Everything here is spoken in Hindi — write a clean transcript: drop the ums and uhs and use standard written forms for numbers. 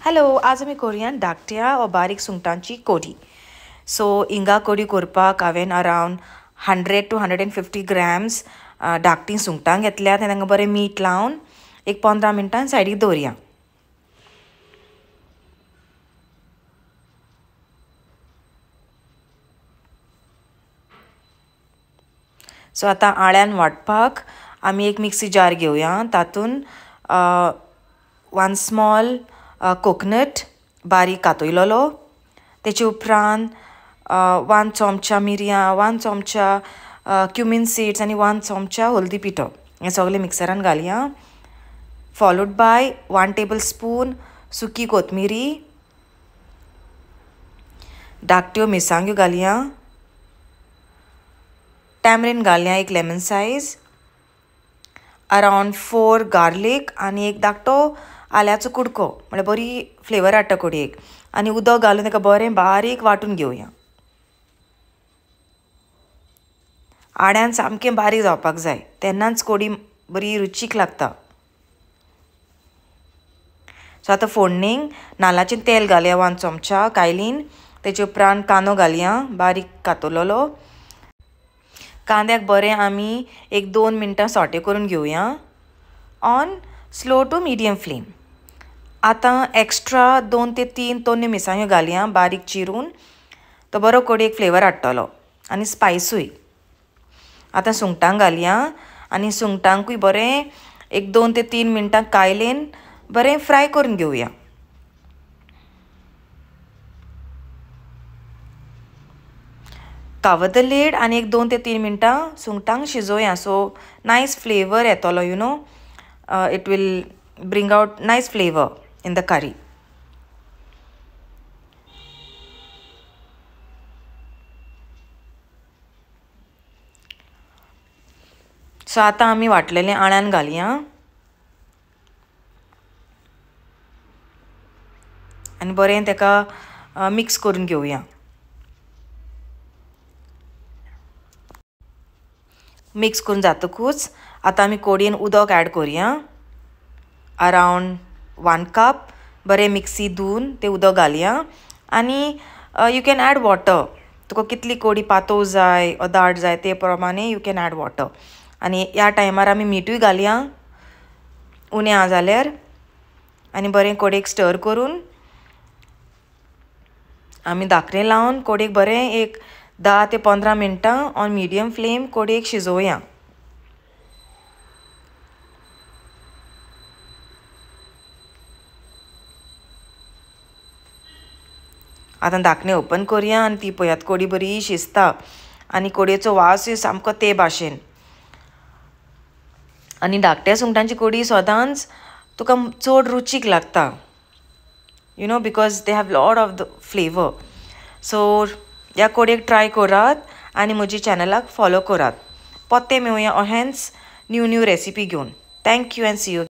हॅलो, आज आमी करुया धाकट्या वा बारीक सुंगटांची कडी. सो हिंगा कडी करपाक हांवें अरावंड 100 to 150 grams धाकटीं सुंगटां घेतल्यात आनी तांकां बरें मीठ लावन एक 15 मिनटां सायडीक दवरया. सो आतां आळ्यान वांटपाक आमी एक मिक्सी जार घेवया. तातूंत 1 small कोकोनट बारीक कातयलोलो, तेचे उपरांत 1 चमचा मिरयां, 1 चमचा क्युमीन सीड्स आनी 1 चमचा हळदी पिठो हें सगळें मिक्सरान घालया. फॉलोड बाय 1 tablespoon सुकी कोथमिरी, धाकट्यो मिरसांग्यो घालया, टॅमरीन घालया एक लेमन सायज, अरावंड 4 गार्लीक आनी एक धाकटो आल्याचो कुडको म्हळ्यार बरी फ्लेवर हाडटा कडयेक. आनी उदक घालून ताका बरें बारीक वांटून घेवया. आड्यान सामकें बारीक जावपाक जाय, तेन्नाच कडी बरी रुचीक लागता. सो आतां फोडणेक नाल्लाचें तेल घालया 1 चमचा कायलीन. तेचे उपरांत कांदो घालया बारीक कातरलेलो. कांद्याक बरें आमी एक 2 मिनटां सॉटे करून घेवया on slow to medium flame. आतां एक्स्ट्रा 2 ते 3 तोन्यो मिरसांग्यो घालया बारीक चिरून. तो बरो कडेक फ्लेवर हाडटलो आनी स्पायसूय. आतां सुंगटां घालया आनी सुंगटांकूय बरें एक 2 ते 3 मिनटां कायलेन बरें फ्राय करून घेवया. कवर द लीड आनी एक 2 ते 3 मिनटां सुंगटांक शिजोवया. सो नायस फ्लेवर येतलो it will bring out nice flavour in the curry. So आतां आमी वाटलेलें आळ्यान घालया आनी बरें ताका मिक्स करून घेवया. मिक्स करून जातकूच आतां आमी कडयेन उदक ऍड करुया. अरावंड 1 cup बरें मिक्सी धुवन तें उदक घालया. आनी यू कॅन ऍड वॉटर. तुका कितली कडी पातळ जाय वा दाट जाय ते प्रमाणे यू कॅन ऍड वॉटर. आनी ह्या टायमार आमी मीठूय घालया उणें आहा जाल्यार. आनी बरें कडेक स्टर करून आमी धाकटें लावन कडेक बरें एक 10 ते 15 मिनटां ऑन मिडियम फ्लेम कडेक शिजोवया. आतां धाकणें ओपन करुया आनी ती पळयात कडी बरी शिजता आनी कडयेचो वासूय सामको ते भाशेन. आनी धाकट्या सुंगटांची कडी सदांच तुका चड रुचीक लागता because they have lot of the flavour. So ह्या कडेक ट्राय करात आनी म्हज्या चॅनलाक फॉलो करात. पोत्ते मेळुया अहेंच न्यू रेसिपी घेवन. Thank you and see you.